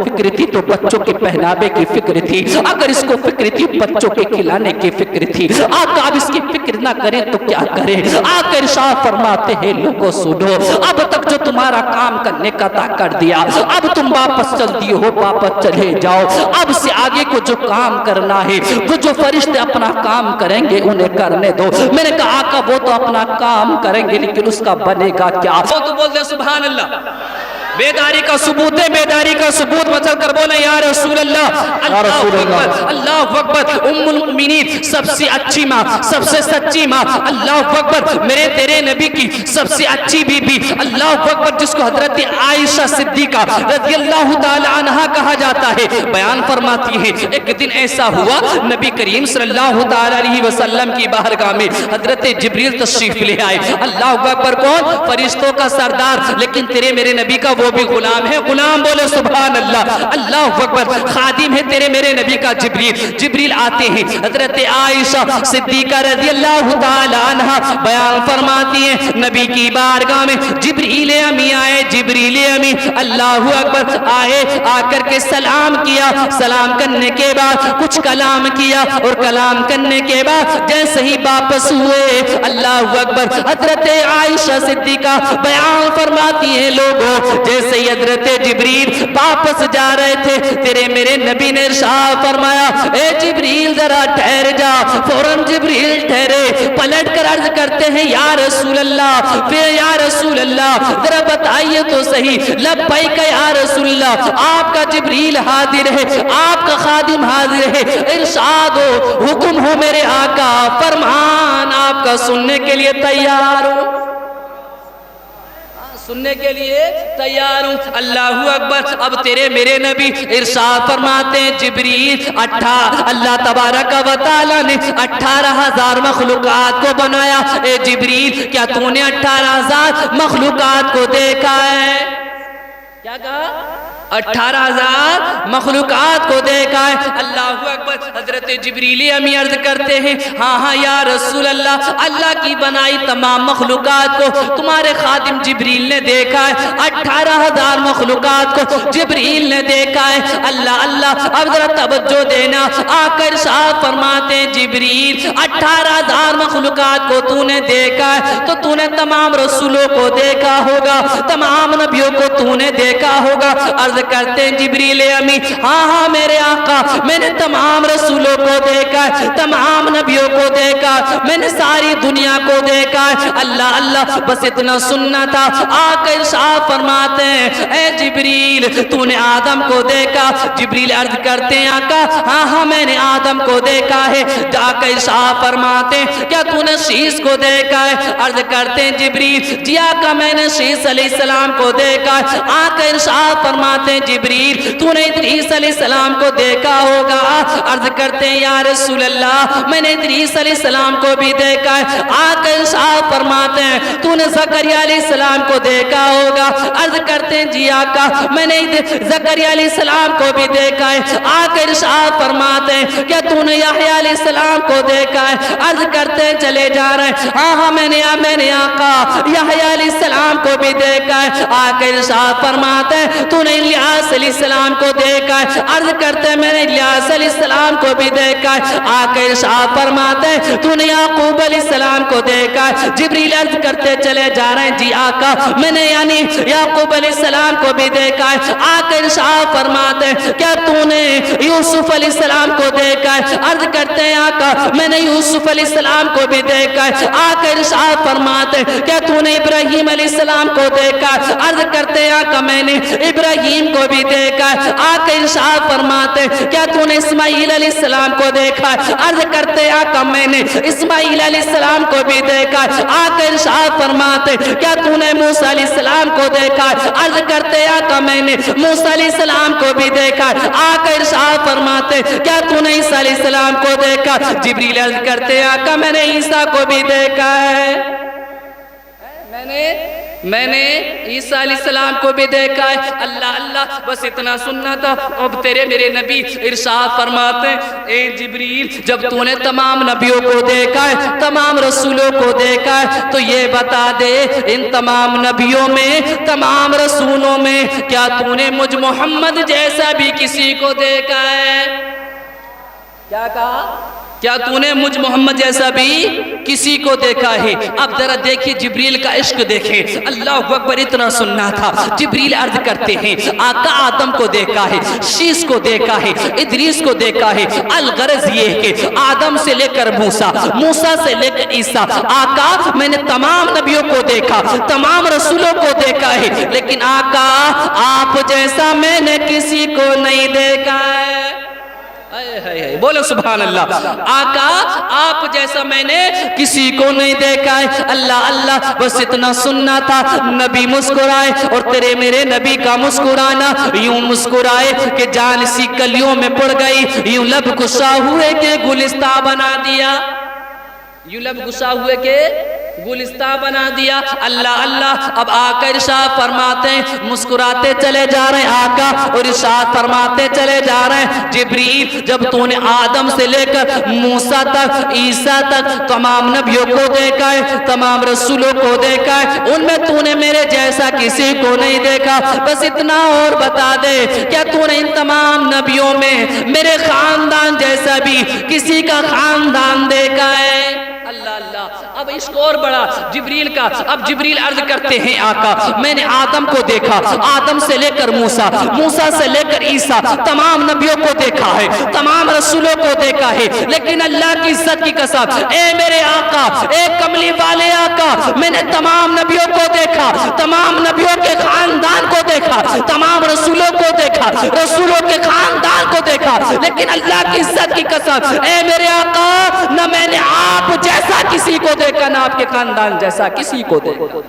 فکر تھی تو بچوں کے پہناوے کی فکر تھی، اگر اس کو فکر تھی بچوں کے کھلانے کی فکر تھی، آقا اب اس کی فکر نہ کریں تو کیا کریں؟ آقا ارشاد فرماتے ہیں لوگوں سنو، اب تک جو تمہارا کام کرنے کا عطا کر دیا، اب تم واپس چل دیے ہو، واپس چلے جاؤ، اب سے آگے کو جو کام کرنا ہے وہ جو فرشتے اپنا کام کریں گے انہیں کرنے دو۔ میں نے کہا آقا وہ تو اپنا کام کریں گے لیکن اس کا بنے گا کیا؟ وہ تو بولتے ہیں سبحان اللہ، بیداری کا ثبوت ہے، بیداری کا ثبوت مچل کر بولے یا رسول اللہ، اللہ اکبر، اللہ اکبر، ام المؤمنین سب سے اچھی ماں، سب سے سچی ماں، اللہ اکبر، میرے تیرے نبی کی سب سے اچھی بی بی، اللہ اکبر، جس کو حضرت عائشہ صدیقہ رضی اللہ تعالی عنہا کہا جاتا ہے، بیان فرماتی ہے ایک دن ایسا ہوا نبی کریم صلی اللہ تعالی علیہ وسلم کی بارگاہ میں حضرت جبریل تشریف لے آئے، اللہ اکبر، کون؟ فرشتوں کا سردار، لیکن تیرے میرے نبی کا وہ بھی غلام ہے، غلام بولے سبحان اللہ، اللہ اکبر، خادم ہے تیرے میرے نبی کا جبریل، جبریل آتے ہیں، حضرت عائشہ صدیقہ رضی اللہ تعالی عنہا بیان فرماتی ہیں نبی کی بارگاہ میں جبریل امی آئے، جبریل امی اللہ اکبر آئے، آ کر کے سلام کیا، سلام کرنے کے بعد کچھ کلام کیا اور کلام کرنے کے بعد جیسے ہی واپس ہوئے، اللہ اکبر، حضرت عائشہ صدیقہ بیان فرماتی ہیں لوگوں جیسے ہی حضرت جبریل واپس جا رہے تھے تیرے میرے نبی نے ارشاد فرمایا اے جبریل ذرا ٹھہر جا، فوراً جبریل ٹھہرے، پلٹ کر عرض کرتے ہیں یا رسول اللہ، پھر یا رسول اللہ ذرا بتائیے تو صحیح، لبیک یا رسول اللہ، آپ کا جبریل حاضر ہے، آپ کا خادم حاضر ہے، ارشاد ہو، حکم ہو میرے آقا، فرمان آپ کا سننے کے لیے تیار ہوں، سننے کے لیے تیار ہوں، اللہ اکبر۔ اب تیرے میرے نبی ارشاد فرماتے ہیں جبریل اللہ تبارک و تعالی نے 18,000 مخلوقات کو بنایا، اے جبریل کیا تو نے 18,000 مخلوقات کو دیکھا ہے؟ کیا کہا؟ 18,000 مخلوقات کو دیکھا ہے، اللہ اکبر۔ حضرت جبریل امی عرض کرتے ہیں ہاں ہاں یا رسول اللہ، اللہ کی بنائی تمام مخلوقات کو تمہارے خادم جبریل نے دیکھا ہے، 18,000 مخلوقات کو جبریل نے دیکھا ہے، اللہ اللہ۔ اب ذرا توجہ دینا، آ کر ارشاد فرماتے ہیں جبریل 18,000 مخلوقات کو تو نے دیکھا ہے تو تو نے تمام رسولوں کو دیکھا ہوگا، تمام نبیوں کو تو نے دیکھا ہوگا، عرض کرتے ہیں جبریل امی ہاں ہاں میرے آقا، میں نے تمام رسولوں کو دیکھا ہے، تمام نبیوں کو دیکھا، میں نے ساری دنیا کو دیکھا ہے، اللہ اللہ، بس اتنا سننا تھا۔ آقا ارشاد فرماتے ہیں اے جبریل تو نے آدم کو دیکھا؟ جبریل عرض کرتے ہیں آقا ہاں ہاں میں نے آدم کو دیکھا ہے۔ آقا ارشاد فرماتے ہیں کیا تو نے شیش کو دیکھا ہے؟ عرض کرتے ہیں جبریل جی آقا میں نے شیش علیہ السلام کو دیکھا ہے۔ آقا ارشاد فرماتے ہیں جبریل تو نے ادریس علیہ السلام کو دیکھا ہوگا؟ عرض کرتے ہیں یا رسول اللہ میں نے ادریس علیہ السلام کو بھی دیکھا ہے۔ آقا ارشاد فرماتے ہیں تو نے زکریا علیہ السلام کو دیکھا ہوگا؟ عرض کرتے ہیں جی آقا میں نے زکریا علیہ السلام کو بھی دیکھا ہے۔ آقا ارشاد فرماتے ہیں کیا تو نے یحییٰ علیہ السلام کو دیکھا ہے؟ عرض کرتے ہیں چلے جا رہے ہیں ہاں ہاں میں نے آقا یحییٰ علیہ السلام کو بھی دیکھا ہے۔ آقا ارشاد فرماتے ہیں تو نے الیاس علیہ السلام کو دیکھا ہے؟ عرض کرتے ہیں میں نے الیاس علیہ السلام کو بھی دیکھا ہے۔ آقا ارشاد فرماتے ہیں تو نے یعقوب علیہ السلام کو دیکھا ہے؟ جبریل عرض کرتے چلے جا رہے ہیں جی آقا میں نے یعنی یعقوب علیہ السلام کو بھی دیکھا ہے۔ آقا ارشاد فرماتے ہیں کیا تو نے یوسف علیہ السلام کو دیکھا ہے؟ عرض کرتے ہیں آقا میں نے یوسف علیہ السلام کو بھی دیکھا ہے۔ آقا ارشاد فرماتے ہیں کیا تو نے ابراہیم علیہ السلام کو دیکھا ہے؟ عرض کرتے ہیں آقا میں نے ابراہیم کو بھی دیکھا ہے۔ آقا ارشاد فرماتے ہیں کیا تو نے اسماعیل علیہ السلام کو دیکھا ہے؟ عرض کرتے ہیں آقا میں نے اسماعیل علیہ السلام کو بھی دیکھا ہے۔ آقا ارشاد فرماتے ہیں کیا تو نے موسیٰ علیہ السلام کو دیکھا ہے؟ عرض کرتے ہیں آقا میں نے موسیٰ علیہ السلام کو بھی دیکھا ہے۔ آقا ارشاد فرماتے ہیں کیا تو نے عیسیٰ علیہ السلام کو دیکھا؟ جبریل عرض کرتے ہیں آقا میں نے عیسیٰ کو بھی دیکھا ہے، میں نے میں نے عیسیٰ علیہ السلام کو بھی دیکھا ہے۔ اللہ اللہ، بس اتنا سننا تھا۔ اب تیرے میرے نبی ارشاد فرماتے ہیں، اے جبریل، جب تو نے تمام نبیوں کو دیکھا ہے، تمام رسولوں کو دیکھا ہے، تو یہ بتا دے ان تمام نبیوں میں، تمام رسولوں میں، کیا تو نے مجھ محمد جیسا بھی کسی کو دیکھا ہے؟ کیا کہا؟ کیا تو نے مجھ محمد جیسا بھی کسی کو دیکھا ہے؟ اب ذرا دیکھیں جبریل کا عشق دیکھیں۔ اللہ اکبر، اتنا سننا تھا۔ جبریل عرض کرتے ہیں، آقا آدم کو دیکھا ہے، شیش کو دیکھا ہے، ادریس کو دیکھا ہے۔ الغرض یہ ہے کہ آدم سے لے کر موسیٰ، موسیٰ سے لے کر عیسیٰ، آقا میں نے تمام نبیوں کو دیکھا، تمام رسولوں کو دیکھا ہے، لیکن آقا آپ جیسا میں نے کسی کو نہیں دیکھا ہے۔ بولو سبحان اللہ۔ آقا آپ جیسا میں نے کسی کو نہیں دیکھا ہے۔ اللہ اللہ، بس اتنا سننا تھا۔ نبی مسکرائے اور تیرے میرے نبی کا مسکرانا یوں مسکرائے کہ جان سی کلیوں میں پڑ گئی، یوں لب گشا ہوئے کہ گلستہ بنا دیا، یوں لب گشا ہوئے کہ گلستہ بنا دیا۔ اللہ اللہ، اب آقا ارشاد فرماتے ہیں، مسکراتے چلے جا رہے ہیں آقا، اور ارشاد فرماتے چلے جا رہے ہیں، جبریل جب تو نے آدم سے لے کر موسیٰ تک، عیسیٰ تک تمام نبیوں کو دیکھا ہے، تمام رسولوں کو دیکھا ہے، ان میں تو نے میرے جیسا کسی کو نہیں دیکھا، بس اتنا اور بتا دے، کیا تو نے ان تمام نبیوں میں میرے خاندان جیسا بھی کسی کا خاندان دیکھا ہے؟ اللہ اللہ، اب اس کو اور بڑا جبریل کا، اب جبریل عرض کرتے ہیں آقا میں نے آدم کو دیکھا، آدم سے لے کر موسیٰ، موسیٰ سے لے کر عیسیٰ، تمام نبیوں کو دیکھا ہے، تمام رسولوں کو دیکھا ہے، لیکن اللہ کی عزت کی قسم، اے میرے آقا، اے کملی والے آقا، میں نے تمام نبیوں کو دیکھا، تمام نبیوں کے خاندان کو دیکھا، تمام رسولوں کو دیکھا، رسولوں کے خاندان کو دیکھا، لیکن اللہ کی عزت کی قسم، اے میرے آقا، نہ میں نے آپ جیسا کسی کو دیکھا، نہ آپ کے خاندان جیسا کسی کو دیکھا۔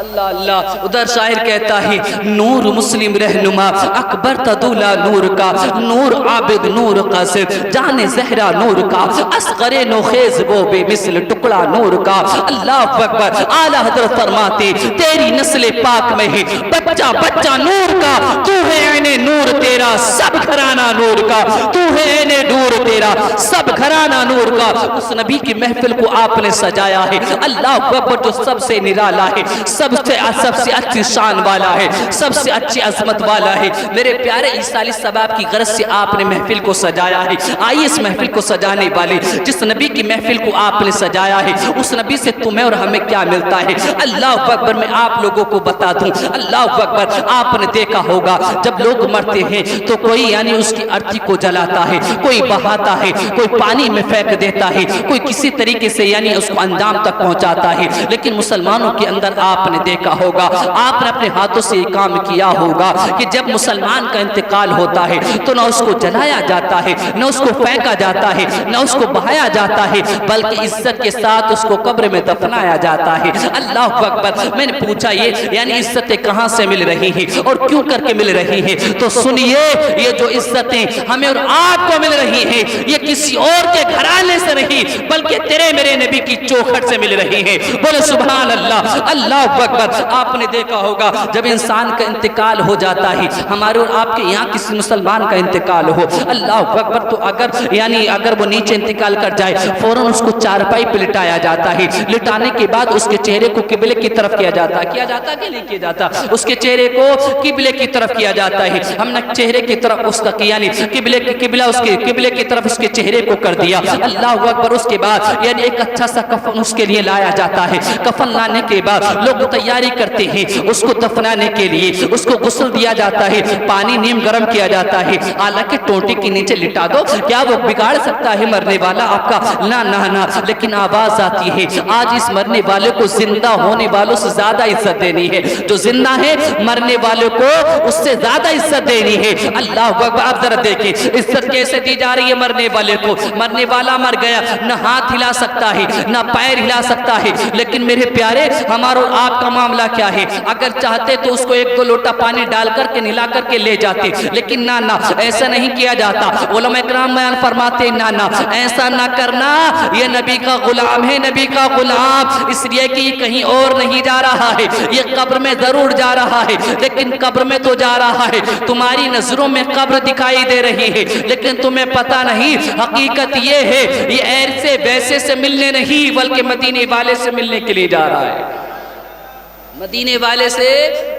اللہ اللہ، ادھر شاعر کہتا ہے، نور مسلم رہنما اکبر تدولا نور کا، نور عابد نور قاسد جان زہرا نور کا، اصغر نوخیز وہ بے مثل ٹکڑا نور کا۔ اللہ اکبر، اعلیٰ حضرت فرماتے تیری نسل پاک میں ہے بچہ بچہ نور کا، تو ہے عین نور تیرا سب گھرانہ نور کا، تو ہے عین نور تیرا سب گھرانہ نور کا۔ اس نبی کی محفل کو آپ نے سجایا ہے، اللہ اکبر، جو سب سے نرالا ہے، سب سے اچھی شان والا ہے، سب سے اچھی عظمت والا ہے۔ میرے پیارے عیسیٰ علیہ السلام کی غرض سے آپ نے محفل کو سجایا ہے۔ آئیے اس محفل کو سجانے والے جس نبی کی محفل کو آپ نے سجایا ہے، اس نبی سے تمہیں اور ہمیں کیا ملتا ہے؟ اللہ اکبر، میں آپ لوگوں کو بتا دوں، اللہ اکبر، آپ نے دیکھا ہوگا جب لوگ مرتے ہیں تو کوئی یعنی اس کی ارتھی کو جلاتا ہے، کوئی بہاتا ہے، کوئی پانی میں پھینک دیتا ہے، کوئی کسی طریقے سے یعنی اس کو انجام تک پہنچاتا ہے، لیکن مسلمانوں کے اندر آپ نے دیکھا ہوگا، آپ نے اپنے ہاتھوں سے یہ کام کیا ہوگا کہ جب مسلمان کا انتقال ہوتا ہے تو نہ اس کو جلایا جاتا ہے، نہ اس کو پھینکا جاتا ہے، نہ اس کو بہایا جاتا ہے، بلکہ عزت کے ساتھ اس کو قبر میں دفنایا جاتا ہے۔ اللہ اکبر، میں نے پوچھا یہ یعنی عزتیں کہاں سے مل رہی ہیں اور کیوں کر کے مل رہی ہیں؟ تو سنیے، یہ جو عزتیں ہمیں اور آپ کو مل رہی ہیں یہ کسی اور کے گھرانے سے نہیں بلکہ تیرے میرے نبی کی چوکھٹ سے مل رہی ہیں۔ بولے سبحان اللہ۔ اللہ اکبر، آپ نے دیکھا ہوگا جب انسان کا انتقال ہو جاتا ہے، ہمارے اور آپ کے یہاں کسی مسلمان کا انتقال ہو، اللہ اکبر، تو اگر وہ نیچے انتقال کر جائے فوراً اس کو چارپائی پہ لٹایا جاتا ہے، لٹانے کے بعد اس کے چہرے کو قبلے کی طرف کیا جاتا ہے، کیا جاتا کہ نہیں کیا جاتا؟ اس کے چہرے کو قبلے کی طرف کیا جاتا ہے۔ ہم نے چہرے کی طرف اس کا کیا نہیں، قبلے کی طرف اس کے چہرے کو کر دیا۔ اللہ اکبر، اس کے بعد یعنی ایک اچھا سا کفن اس کے لیے لایا جاتا ہے۔ کفن لانے کے بعد لوگ تیاری کرتے ہیں اس کو دفنانے کے لیے، اس کو غسل دیا جاتا ہے، پانی نیم گرم کیا جاتا ہے، حالانکہ ٹوٹی کے نیچے لٹا دو، کیا وہ بگاڑ سکتا ہے مرنے والا آپ کا؟ نہ نہ نہ، لیکن آواز آتی ہے آج اس مرنے والے کو زندہ ہونے والوں سے زیادہ عزت دینی ہے، جو زندہ ہے مرنے والے کو اس سے زیادہ عزت عزت دینی ہے۔ اللہ اکبر، آپ ذرا دیکھیں عزت کیسے دی جا رہی ہے مرنے والے کو۔ مرنے والا مر گیا، نہ ہاتھ ہلا سکتا ہے نہ پیر ہلا سکتا ہے، لیکن میرے پیارے ہمارا اور آپ کا معاملہ کیا ہے؟ اگر چاہتے تو اس کو ایک دو لوٹا پانی ڈال کر کے نلا کر کے لے جاتے، لیکن نہ ایسا نہیں کیا جاتا۔ علماء کرام بیان فرماتے نہ ایسا نہ کرنا، یہ نبی کا غلام ہے، نبی کا غلام، اس لیے کہ یہ کہیں اور نہیں جا رہا ہے، یہ قبر میں ضرور جا رہا ہے، لیکن قبر میں تو جا رہا ہے، تمہاری نظروں میں قبر دکھائی دے رہی ہے، لیکن تمہیں پتہ نہیں حقیقت یہ ہے یہ ایسے ویسے سے ملنے نہیں بلکہ مدینے والے سے ملنے کے لیے جا رہا ہے، مدینے والے سے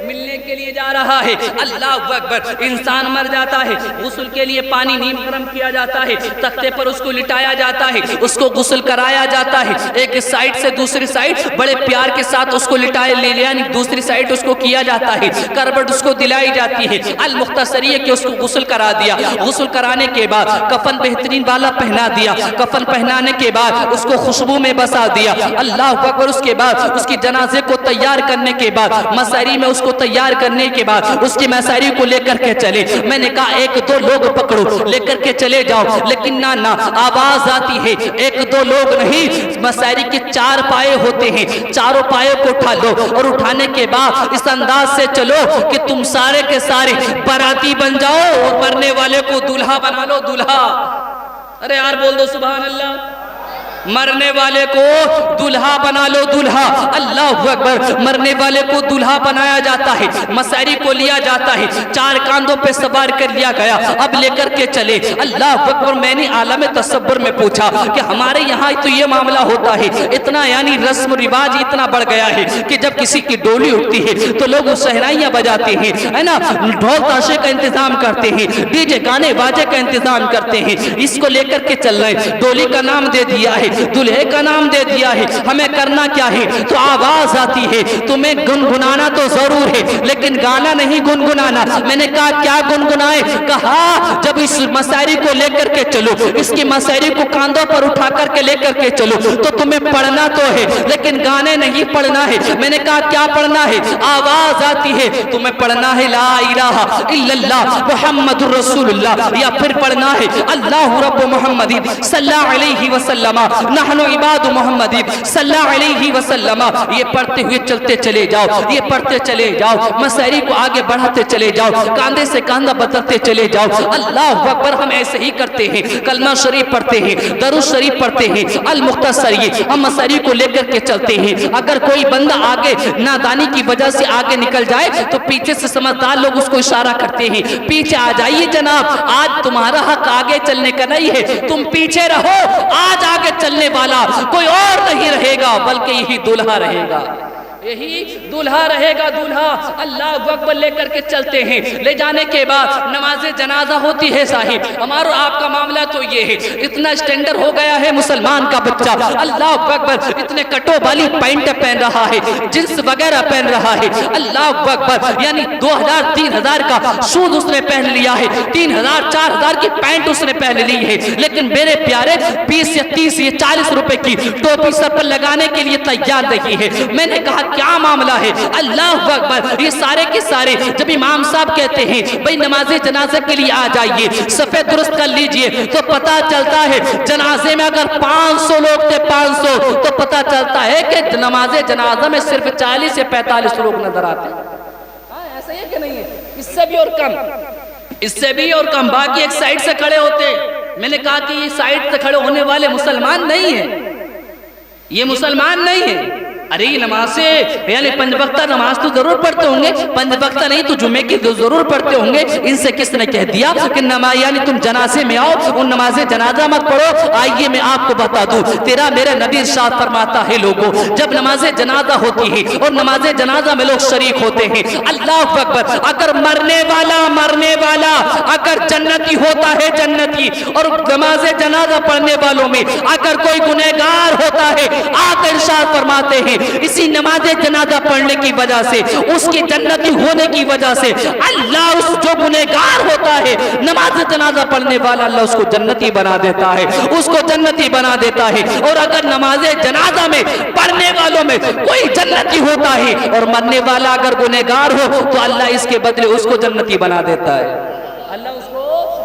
ملنے کے لیے جا رہا ہے۔ اللہ اکبر، انسان مر جاتا ہے، غسل کے لیے پانی نیم گرم کیا جاتا ہے، تختے پر اس کو لٹایا جاتا ہے، اس کو غسل کرایا جاتا ہے، ایک سائٹ سے دوسری سائٹ بڑے پیار کے ساتھ اس کو لٹائے لے لیا، یعنی دوسری سائٹ اس کو کیا جاتا ہے، کربٹ اس کو دلائی جاتی ہے۔ المختصر یہ کہ اس کو غسل کرا دیا، غسل کرانے کے بعد کفن بہترین والا پہنا دیا، کفن پہنانے کے بعد اس کو خوشبو میں بسا دیا۔ اللہ اکبر، اس کے بعد اس کی جنازے کو تیار کرنے کے بعد مساری میں اس کو تیار کرنے کے بعد اس کی مساری کو لے کر کے چلے۔ میں نے کہا ایک دو لوگ پکڑو لے کر کے چلے جاؤ، لیکن نہ آواز آتی ہے، ایک دو لوگ نہیں، مساری کے 4 پائے ہوتے ہیں، چاروں پائے کو اٹھا لو اور اٹھانے کے بعد اس انداز سے چلو کہ تم سارے کے سارے باراتی بن جاؤ اور مرنے والے کو دلہا بنا لو، دلہا۔ ارے یار بول دو سبحان اللہ، مرنے والے کو دلہا بنا لو، دلہا۔ اللہ اکبر، مرنے والے کو دلہا بنایا جاتا ہے، مساری کو لیا جاتا ہے، 4 کاندھوں پہ سوار کر لیا گیا، اب لے کر کے چلے۔ اللہ اکبر، میں نے عالم تصور میں پوچھا کہ ہمارے یہاں تو یہ معاملہ ہوتا ہے، اتنا یعنی رسم و رواج اتنا بڑھ گیا ہے کہ جب کسی کی ڈولی اٹھتی ہے تو لوگ شہنائیاں بجاتے ہیں، ہے نا، ڈھول تاشے کا انتظام کرتے ہیں، ڈی جے گانے باجے کا انتظام کرتے ہیں، اس کو لے کر کے چل رہے ہیں، ڈولی کا نام دے دیا ہے، دلہے کا نام دے دیا ہے، ہمیں کرنا کیا ہے؟ تو آواز آتی ہے، تمہیں گنگنانا تو ضرور ہے لیکن گانا نہیں گنگنانا۔ میں نے کہا کیا گنگنائے؟ کہا جب اس مساری کو لے کر کے چلو، اس کی مساری کو کاندھوں پر اٹھا کر کے لے کر کے چلو تو تمہیں پڑھنا تو ہے لیکن گانے نہیں پڑھنا ہے۔ میں نے کہا کیا پڑھنا ہے؟ آواز آتی ہے تمہیں پڑھنا ہے لا الہ الا اللہ محمد رسول اللہ، یا پھر پڑھنا ہے اللہ رب محمد صلی اللہ علیہ وسلم نحن عباد محمد صلی اللہ علیہ وسلم۔ یہ پڑھتے ہوئے چلتے چلے جاؤ، یہ پڑھتے چلے جاؤ، مساری کو آگے بڑھاتے چلے جاؤ، کاندھے سے کاندھا بدلتے چلے جاؤ۔ اللہ اکبر، ہم ایسے ہی کرتے ہیں، کلمہ شریف پڑھتے ہیں، درود شریف پڑھتے ہیں، المختصر یہ ہم مساری کو لے کر کے چلتے ہیں۔ اگر کوئی بندہ آگے نادانی کی وجہ سے آگے نکل جائے تو پیچھے سے سمجھدار لوگ اس کو اشارہ کرتے ہیں، پیچھے آ جائیے جناب، آج تمہارا حق آگے چلنے کا نہیں ہے، تم پیچھے رہو، آج آگے چلنے والا کوئی اور نہیں رہے گا بلکہ یہی دلہا رہے گا، یہی دلہا رہے گا، دلہا۔ اللہ اکبر، لے کر کے چلتے ہیں، لے جانے کے بعد نماز جنازہ ہوتی ہے۔ صاحب ہمارا آپ کا معاملہ تو یہ ہے، اتنا اسٹینڈر ہو گیا ہے مسلمان کا بچہ، اللہ اکبر، اتنے کٹو والی پینٹ پہن رہا ہے، جنس وغیرہ پہن رہا ہے، اللہ اکبر، یعنی 2000-3000 کا شوز اس نے پہن لیا ہے، 3000-4000 کی پینٹ اس نے پہن لی ہے، لیکن میرے پیارے 20 یا 30 یا 40 روپے کی ٹوپی سر پر لگانے کے لیے تیار نہیں ہے۔ میں نے کہا کیا معاملہ ہے؟ اللہ اکبر، یہ سارے کے سارے جب امام صاحب کہتے ہیں بھئی نماز جنازہ کے لیے آ جائیے، صفے درست کر لیجئے، تو پتا چلتا ہے جنازے میں اگر 500 لوگ تھے، 500، تو پتا چلتا ہے کہ نماز جنازہ میں صرف 40 یا 45 لوگ نظر آتے ہیں۔ ایسا ہے کہ نہیں ہے؟ اس سے بھی اور کم، اس سے بھی اور کم، باقی ایک سائیڈ سے کھڑے ہوتے۔ میں نے کہا کہ یہ سائیڈ سے کھڑے ہونے والے مسلمان نہیں ہیں، یہ مسلمان نہیں ہیں۔ ارے یہ نماز سے یعنی 5 وقتہ نماز تو ضرور پڑھتے ہوں گے، 5 وقتہ نہیں تو جمعے کی ضرور پڑھتے ہوں گے۔ ان سے کس نے کہہ دیا کہ یعنی تم جنازے میں آؤ اور نماز جنازہ مت پڑھو؟ آئیے میں آپ کو بتا دوں، تیرا میرا نبی ارشاد فرماتا ہے لوگوں، جب نماز جنازہ ہوتی ہے اور نماز جنازہ میں لوگ شریک ہوتے ہیں، اللہ اکبر، اگر مرنے والا اگر جنتی ہوتا ہے جنتی، اور نماز جنازہ پڑھنے والوں میں اگر کوئی گنہگار ہوتا ہے، آپ ارشاد فرماتے ہیں اسی نماز جنازہ پڑھنے کی وجہ سے، اس کی جنتی ہونے کی وجہ سے اللہ اس جو گنہگار ہوتا ہوتا ہے نماز جنازہ پڑھنے والا اللہ اس کو جنتی بنا دیتا ہے، اس کو جنتی بنا دیتا ہے۔ اور اگر نماز جنازہ میں پڑھنے والوں میں کوئی جنتی ہوتا ہے اور مرنے والا اگر گنہگار ہو تو اللہ اس کے بدلے اس کو جنتی بنا دیتا ہے، اللہ اس کو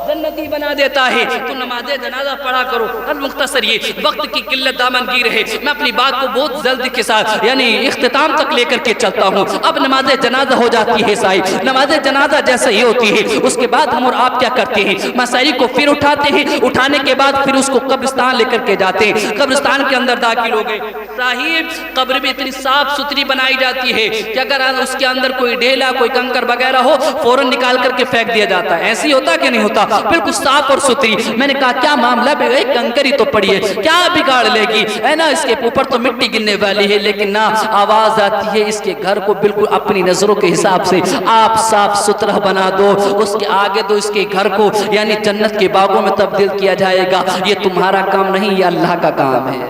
جنتی بنا دیتا ہے۔ تو نماز جنازہ پڑھا کرو۔ المختصر یہ وقت کی قلت دامنگیر ہے، میں اپنی بات کو بہت جلدی کے ساتھ یعنی اختتام تک لے کر کے چلتا ہوں۔ اب نماز جنازہ ہو جاتی ہے صاحب، نماز جنازہ جیسے ہی ہوتی ہے اس کے بعد ہم اور آپ کیا کرتے ہیں، مسائل کو پھر اٹھاتے ہیں، اٹھانے کے بعد پھر اس کو قبرستان لے کر کے جاتے ہیں، قبرستان کے اندر داخل ہو گئے۔ صاحب قبر بھی اتنی صاف ستھری بنائی جاتی ہے کہ اگر اس کے اندر کوئی ڈھیلا کوئی کنکر وغیرہ ہو فوراً نکال کر کے پھینک دیا جاتا ہے، ایسی ہوتا کہ نہیں ہوتا، بالکل صاف اور ستھری۔ میں نے کہا کیا معاملہ بھی ایک کنکری تو پڑی ہے، کیا بگاڑ لے گی، ہے نا، اس کے اوپر تو مٹی گرنے والی ہے، لیکن نہ آواز آتی ہے اس کے گھر کو بالکل اپنی نظروں کے حساب سے آپ صاف ستھرا بنا دو، اس کے آگے دو، اس کے گھر کو یعنی جنت کے باغوں میں تبدیل کیا جائے گا۔ یہ تمہارا کام نہیں، یہ اللہ کا کام ہے،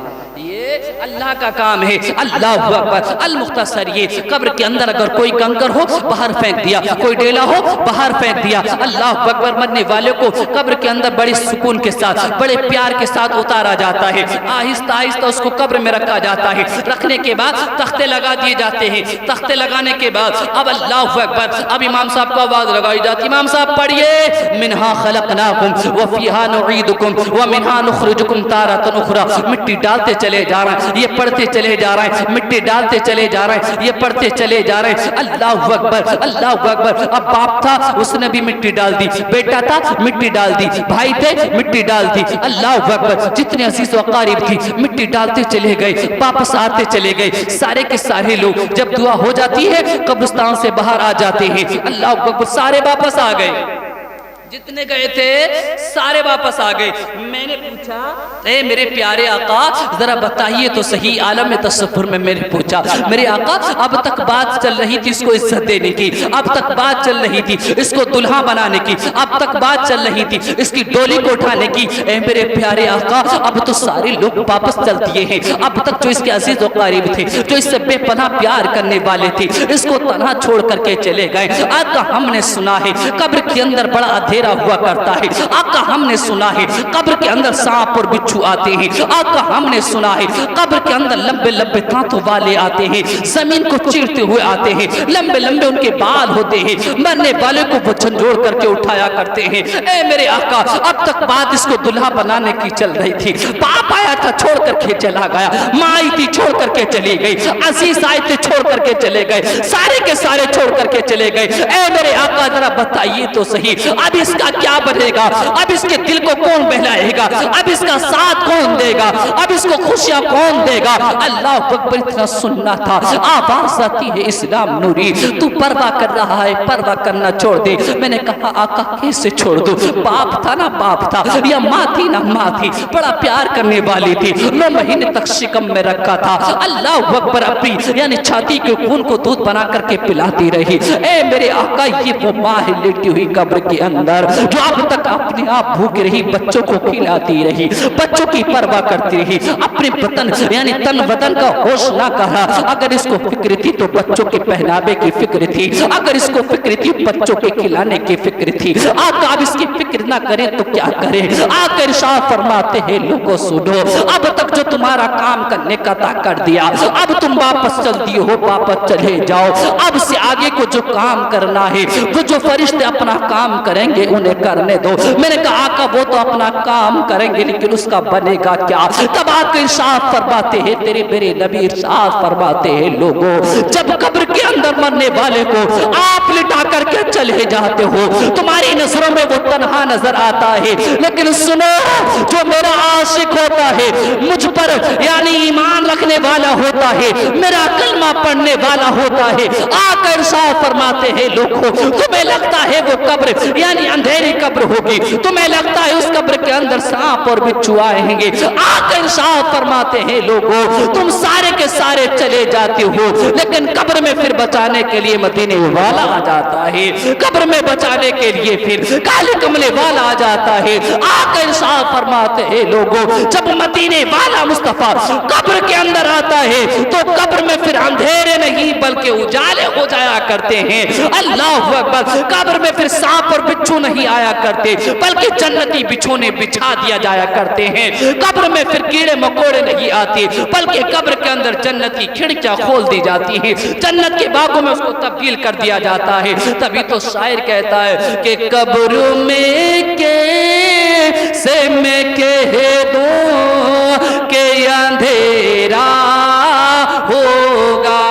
اللہ کا کام ہے۔ اللہ اکبر۔ المختصر یہ قبر کے اندر اگر کوئی کنکر ہو باہر پھینک دیا، کوئی ڈیلا ہو باہر پھینک دیا۔ اللہ اکبر۔ مرنے والے کو قبر کے اندر بڑے سکون کے ساتھ بڑے پیار کے ساتھ اتارا جاتا ہے، آہستہ آہستہ اس کو قبر میں رکھا جاتا ہے، رکھنے کے بعد تختے لگا دیے جاتے ہیں، تختے لگانے کے بعد اب اللہ اکبر اب امام صاحب کو آواز لگائی جاتی ہے، امام صاحب پڑھیے منہا خلقناکم وفیہا نعیدکم ومنہا نخرجکم تارۃ اخری۔ مٹی ڈالتے چلے جا رہا ہے، یہ پڑھتے چلے جا رہے ہیں، مٹی ڈالتے چلے جا رہے ہیں، یہ پڑھتے چلے جا رہے ہیں۔ اللہ اکبر، اللہ اکبر۔ اب باپ تھا اس نے بھی مٹی ڈال دی، بیٹا تھا مٹی ڈال دی، بھائی تھے مٹی ڈال دی۔ اللہ اکبر۔ جتنے عزیز و اقارب تھی مٹی ڈالتے چلے گئے، واپس آتے چلے گئے۔ سارے کے سارے لوگ جب دعا ہو جاتی ہے قبرستان سے باہر آ جاتے ہیں۔ اللہ اکبر۔ سارے واپس آ گئے، جتنے گئے تھے سارے واپس آ گئے۔ میں نے پوچھا اے میرے پیارے آقا ذرا بتائیے تو صحیح، عالم تصور میں میں نے پوچھا میرے آقا اب تک بات چل رہی تھی اس کو عزت دینے کی، اب تک بات چل رہی تھی اس کو دلہا بنانے کی، اب تک بات چل رہی تھی اس کی ڈولی کو اٹھانے کی، اے میرے پیارے آقا اب تو سارے لوگ واپس چل دیے ہیں، اب تک جو اس کے عزیز و قریب تھے، جو اس سے بے پناہ پیار کرنے والے تھے، اس کو تنہا چھوڑ کر کے چلے گئے۔ آقا ہم نے سنا ہے قبر کے اندر بڑا اندھیرا ہوا کرتا ہے، آقا ہم نے سنا ہے قبر کے اندر سانپ اور بچھو آتے ہیں، آقا ہم نے سنا ہے قبر کے اندر لمبے لمبے دانتوں والے آتے ہیں، زمین کو چیرتے ہوئے آتے ہیں، لمبے لمبے ان کے بال ہوتے ہیں، مرنے والے کو وہ جھنجھوڑ کر کے اٹھایا کرتے ہیں۔ اے میرے آقا اب تک بات اس کو دلہا بنانے کی چل رہی تھی، باپ آیا تھا چھوڑ کر کے چلا گیا، ماں آئی تھی چھوڑ کر کے چلی گئی، عزیز آئے تھے چھوڑ کر کے چلے گئے، سارے کے سارے چھوڑ کر کے چلے گئے۔ اے میرے آقا ذرا بتائیے تو صحیح اب اس کا کیا بنے گا، اب اس کے دل کو کون بہلائے گا، اب اس کا ساتھ کون دے گا، اب اس کو خوشیاں کون دے گا۔ اللہ اکبر۔ اتنا سننا تھا، آواز آتی ہے اسلام نوری تو پرواہ کر رہا ہے، پرواہ کرنا چھوڑ دے۔ میں نے کہا آقا کیسے چھوڑ دو، باپ تھا نا باپ تھا، یا ماں تھی نا ماں تھی، بڑا پیار کرنے والی تھی، 9 مہینے تک شکم میں رکھا تھا۔ اللہ اکبر۔ اپنی یعنی چھاتی کے خون کو دودھ بنا کر کے پلاتی رہی۔ اے میرے آقا یہ وہ ماں ہے لیٹی ہوئی قبر کے اندر جو اب تک اپنے آپ بھوک رہی، بچوں کو کھلاتی رہی، بچوں کی پرواہ کرتی رہی، اپنے بدن یعنی تن بدن کا ہوش نہ کرا۔ اگر اس کو فکر تھی تو بچوں کے پہناوے کی فکر تھی، اگر اس کو فکر تھی بچوں کے کھلانے کی فکر تھی۔ آقا اب اس کی فکر نہ کرے تو کیا کرے، آقا ارشاد فرماتے ہیں لوگوں سنو اب تک جو تمہارا کام کرنے کا طا کر دیا اب تم واپس چل دیے ہو، واپس چلے جاؤ، اب سے آگے کو جو کام کرنا ہے وہ جو فرشتے اپنا کام کریں گے انہیں کرنے دو۔ میں نے کہا آقا وہ تو اپنا کام کریں گے لیکن اس کا بنے گا کیا؟ تب آقا ارشاد فرماتے ہیں تیرے میرے نبی ارشاد فرماتے ہیں لوگوں جب قبر کے اندر مرنے والے کو آپ لٹا کر کے چلے جاتے ہو تمہاری نظروں میں وہ تنہا نظر آتا ہے، لیکن سنو جو میرا عاشق ہوتا ہے، مجھ پر یعنی ایمان رکھنے والا ہوتا ہے، میرا کلمہ پڑھنے والا ہوتا ہے، آقا ارشاد فرماتے ہیں لوگوں تمہیں لگتا ہے وہ قبر یعنی اندھیرے کا قبر ہوگی، تمہیں لگتا ہے اس قبر کے اندر سانپ اور بچھو آئیں گے، آقا ارشاد فرماتے ہیں لوگوں تم سارے کے سارے چلے جاتے ہو، لیکن قبر میں پھر بچانے کے لیے مدینے والا آ جاتا ہے، قبر میں بچانے کے لیے پھر کالے کملے والا آ جاتا ہے۔ آقا ارشاد فرماتے ہیں لوگوں جب مدینے والا مصطفیٰ قبر کے اندر آتا ہے تو قبر میں پھر اندھیرے نہیں بلکہ اجالے ہو جایا کرتے ہیں۔ اللہ اکبر، قبر میں پھر سانپ اور بچھو نہیں آیا کرتے بلکہ جنتی بچھونے بچھا دیا جایا کرتے ہیں۔ قبر میں پھر کیڑے مکوڑے نہیں آتے بلکہ قبر کے اندر جنتی کھڑکیاں کھول دی جاتی ہیں، جنت کے باغوں میں اس کو تبدیل کر دیا جاتا ہے۔ تبھی تو شاعر کہتا ہے کہ قبر میں کیسے میں کہہ دوں کہ اندھیرا ہوگا،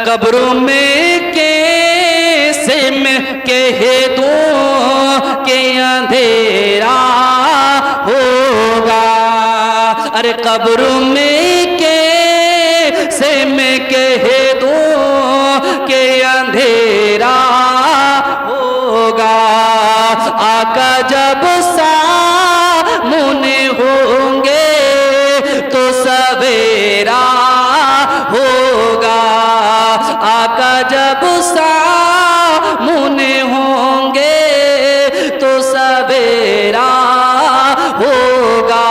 قبر میں کیسے میں کہہ دوں کہ اندھیرا ہوگا، ارے قبر میں کیسے میں کہہ دوں کہ اندھیرا ہوگا، آقا جب سامنے ہوں گے تو سویرا ہوگا، آقا جب سامنے ہوں گے تو سویرا ہوگا۔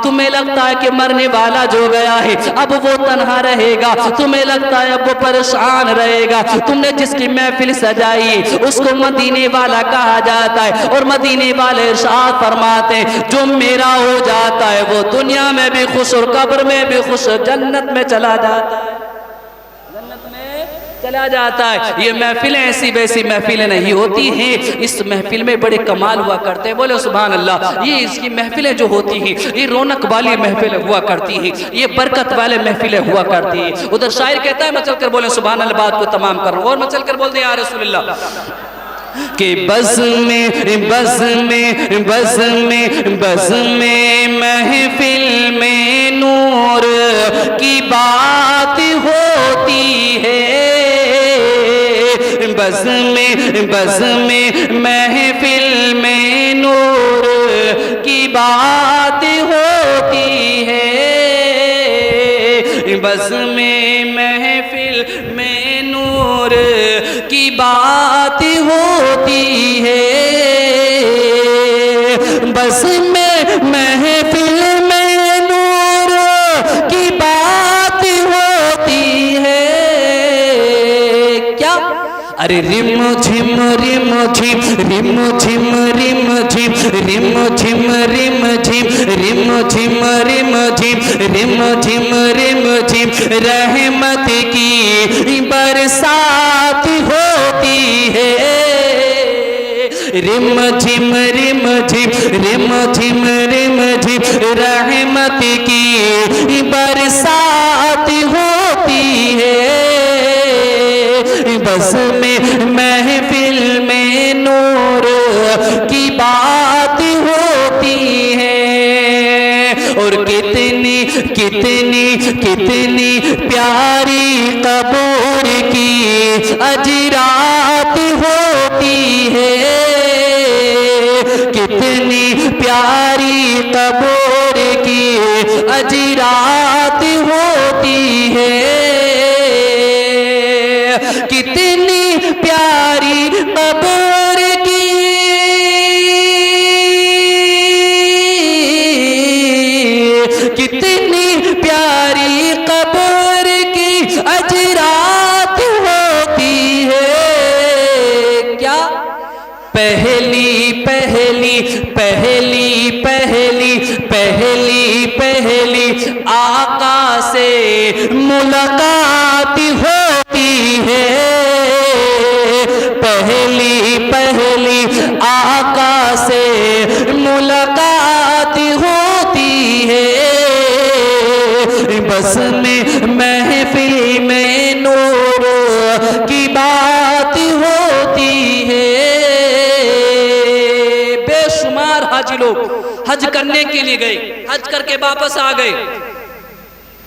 تمہیں لگتا ہے کہ مرنے والا جو گیا ہے اب وہ تنہا رہے گا، تمہیں لگتا ہے اب وہ پریشان رہے گا، تم نے جس کی محفل سجائی اس کو مدینے والا کہا جاتا ہے، اور مدینے والے ارشاد فرماتے ہیں جو میرا ہو جاتا ہے وہ دنیا میں بھی خوش اور قبر میں بھی خوش، جنت میں چلا جاتا ہے، جنت میں چلا جاتا ہے۔ یہ محفلیں ایسی ویسی محفلیں نہیں ہوتی ہیں، اس محفل میں بڑے کمال ہوا کرتے ہیں، بولے سبحان اللہ۔ یہ اس کی محفلیں جو ہوتی ہیں یہ رونق والی محفلیں ہوا کرتی ہیں، یہ برکت والے محفلیں ہوا کرتی ہیں۔ ادھر شاعر کہتا ہے میں چل کر بولے سبحان اللہ، بات کو تمام کر رہا ہوں، اور میں چل کر بول دیں یا رسول اللہ کہ بز میں محفل میں نور کی بات ہوتی ہے، بز میں محفل میں نور کی بات ہوتی ہے، بز میں محفل میں نور کی بات ہوتی ہے، بس میں محفل میں نور کی بات ہوتی ہے، کیا ارے رم جھم رم جھم رم جھم رم جھم رم جھم رم جھم رم جھم رم جھم رم جھم رم جھم رحمت کی برسات ہوتی ہے، رم جھم رم جھم رم جھم رم جھم رحمت کی برسات ہوتی ہے، بس میں محفل میں نور کی بات ہوتی ہے، اور کتنی کتنی کتنی پیاری قبر کی اجرات ہوتی ہے، کتنی پیاری قبر کی اجرات ہوتی ہے، کتنی پیاری قبر کی کتنی پیاری قبر کی اجرات ہوتی ہے، کیا پہلی پہلی پہلی پہلی پہلی پہلی آقا سے ملاقات ہوتی ہے، پہلی پہلی آقا سے ملاقات ہوتی ہے، بس میں محفل میں نور کی بات ہوتی ہے۔ بے شمار حاجی لوگ حج کرنے کے لیے گئے، حج کر کے واپس آ گئے،